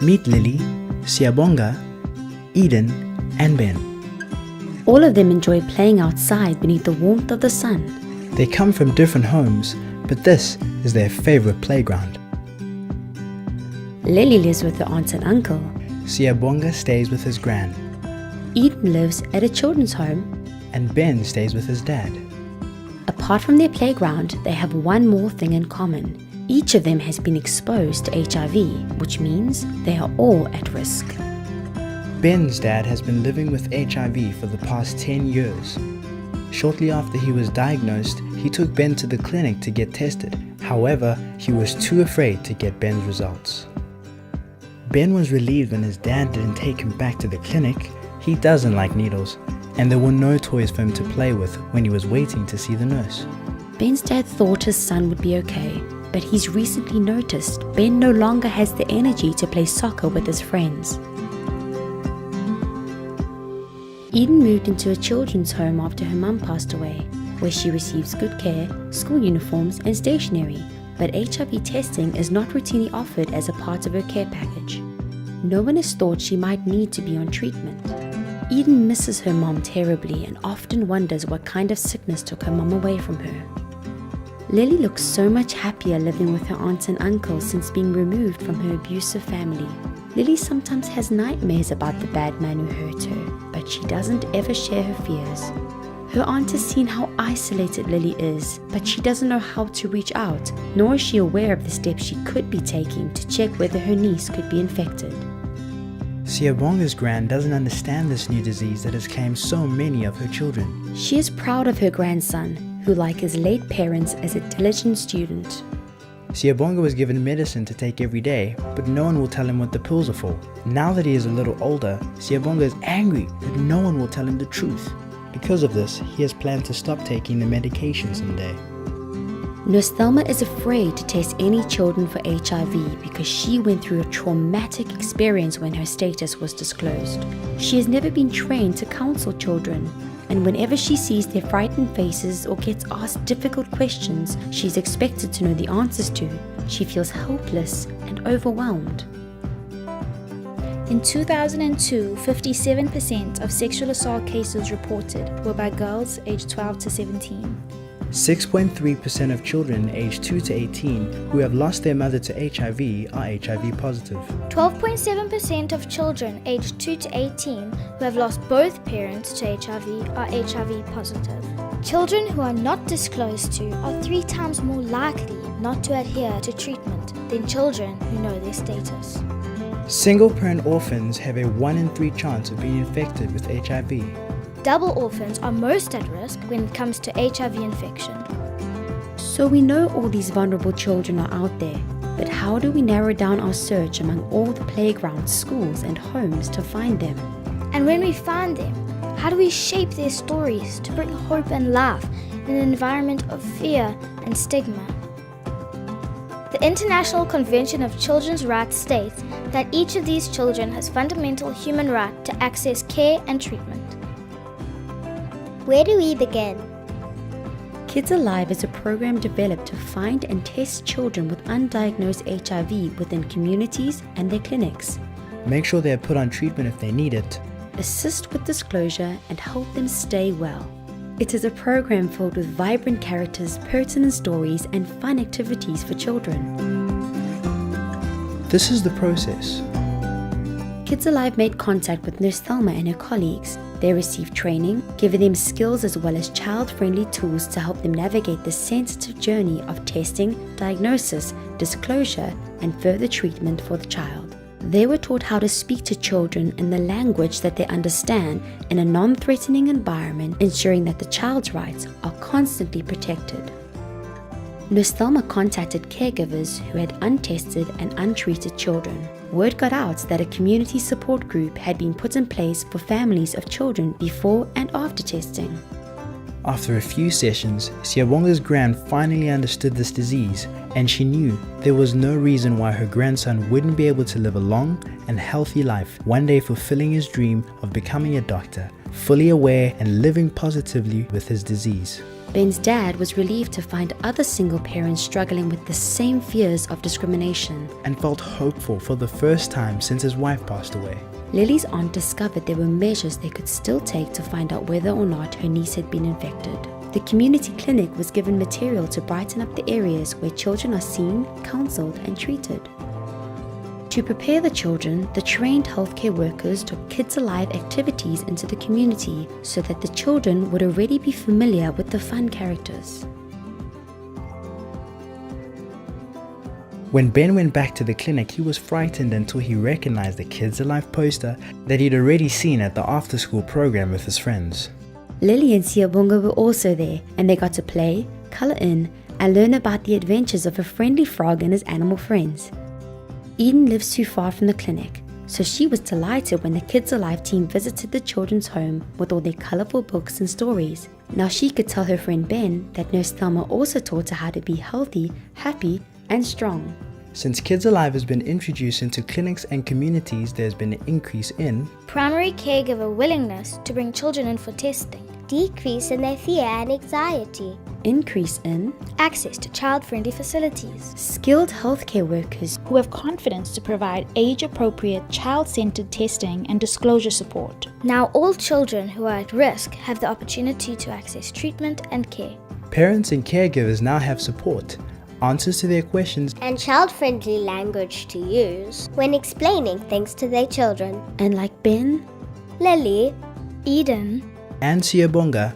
Meet Lily, Siyabonga, Eden, and Ben. All of them enjoy playing outside beneath the warmth of the sun. They come from different homes, but this is their favorite playground. Lily lives with her aunt and uncle. Siyabonga stays with his gran, Eden lives at a children's home. and Ben stays with his dad. Apart from their playground, they have one more thing in common. Each of them has been exposed to HIV, which means they are all at risk. Ben's dad has been living with HIV for the past 10 years. Shortly after he was diagnosed, he took Ben to the clinic to get tested. However, he was too afraid to get Ben's results. Ben was relieved when his dad didn't take him back to the clinic. He doesn't like needles, and there were no toys for him to play with when he was waiting to see the nurse. Ben's dad thought his son would be okay, but he's recently noticed Ben no longer has the energy to play soccer with his friends. Eden moved into a children's home after her mum passed away, where she receives good care, school uniforms and stationery, but HIV testing is not routinely offered as a part of her care package. No one has thought she might need to be on treatment. Eden misses her mom terribly and often wonders what kind of sickness took her mom away from her. Lily looks so much happier living with her aunts and uncles since being removed from her abusive family. Lily sometimes has nightmares about the bad man who hurt her, but she doesn't ever share her fears. Her aunt has seen how isolated Lily is, but she doesn't know how to reach out, nor is she aware of the steps she could be taking to check whether her niece could be infected. Siyabonga's gran doesn't understand this new disease that has claimed so many of her children. She is proud of her grandson, who like his late parents is a diligent student. Siyabonga was given medicine to take every day, but no one will tell him what the pills are for. Now that he is a little older, Siyabonga is angry that no one will tell him the truth. Because of this, he has planned to stop taking the medication someday. Nurse Thelma is afraid to test any children for HIV because she went through a traumatic experience when her status was disclosed. She has never been trained to counsel children, and whenever she sees their frightened faces or gets asked difficult questions she's expected to know the answers to, she feels helpless and overwhelmed. In 2002, 57% of sexual assault cases reported were by girls aged 12 to 17. 6.3% of children aged 2 to 18 who have lost their mother to HIV are HIV positive. 12.7% of children aged 2 to 18 who have lost both parents to HIV are HIV positive. Children who are not disclosed to are 3 times more likely not to adhere to treatment than children who know their status. Single-parent orphans have a 1 in 3 chance of being infected with HIV. Double orphans are most at risk when it comes to HIV infection. So we know all these vulnerable children are out there, but how do we narrow down our search among all the playgrounds, schools and homes to find them? And when we find them, how do we shape their stories to bring hope and life in an environment of fear and stigma? The International Convention of Children's Rights states that each of these children has fundamental human right to access care and treatment. Where do we begin? KidzAlive is a program developed to find and test children with undiagnosed HIV within communities and their clinics. Make sure they are put on treatment if they need it. Assist with disclosure and help them stay well. It is a program filled with vibrant characters, pertinent stories and fun activities for children. This is the process. KidzAlive made contact with Nurse Thelma and her colleagues. They received training, giving them skills as well as child-friendly tools to help them navigate the sensitive journey of testing, diagnosis, disclosure, and further treatment for the child. They were taught how to speak to children in the language that they understand in a non-threatening environment, ensuring that the child's rights are constantly protected. Nurse Thelma contacted caregivers who had untested and untreated children. Word got out that a community support group had been put in place for families of children before and after testing. After a few sessions, Siyabonga's gran finally understood this disease, and she knew there was no reason why her grandson wouldn't be able to live a long and healthy life, one day fulfilling his dream of becoming a doctor, fully aware and living positively with his disease. Ben's dad was relieved to find other single parents struggling with the same fears of discrimination. and felt hopeful for the first time since his wife passed away. Lily's aunt discovered there were measures they could still take to find out whether or not her niece had been infected. The community clinic was given material to brighten up the areas where children are seen, counseled, and treated. To prepare the children, the trained healthcare workers took KidzAlive activities into the community so that the children would already be familiar with the fun characters. When Ben went back to the clinic, he was frightened until he recognized the KidzAlive poster that he'd already seen at the after-school program with his friends. Lily and Siyabonga were also there, and they got to play, color in, and learn about the adventures of a friendly frog and his animal friends. Eden lives too far from the clinic, so she was delighted when the KidzAlive team visited the children's home with all their colorful books and stories. Now she could tell her friend Ben that Nurse Thelma also taught her how to be healthy, happy, and strong. Since KidzAlive has been introduced into clinics and communities, there's been an increase in primary caregiver willingness to bring children in for testing, decrease in their fear and anxiety, Increase in access to child-friendly facilities, skilled healthcare workers who have confidence to provide age-appropriate, child-centered testing and disclosure support. Now all children who are at risk have the opportunity to access treatment and care. parents and caregivers now have support, answers to their questions, and child-friendly language to use when explaining things to their children. and like Ben, Lily, Eden, and Siyabonga,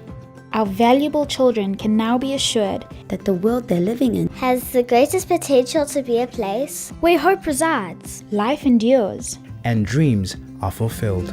Our valuable children can now be assured that the world they're living in has the greatest potential to be a place where hope resides. life endures. and dreams are fulfilled.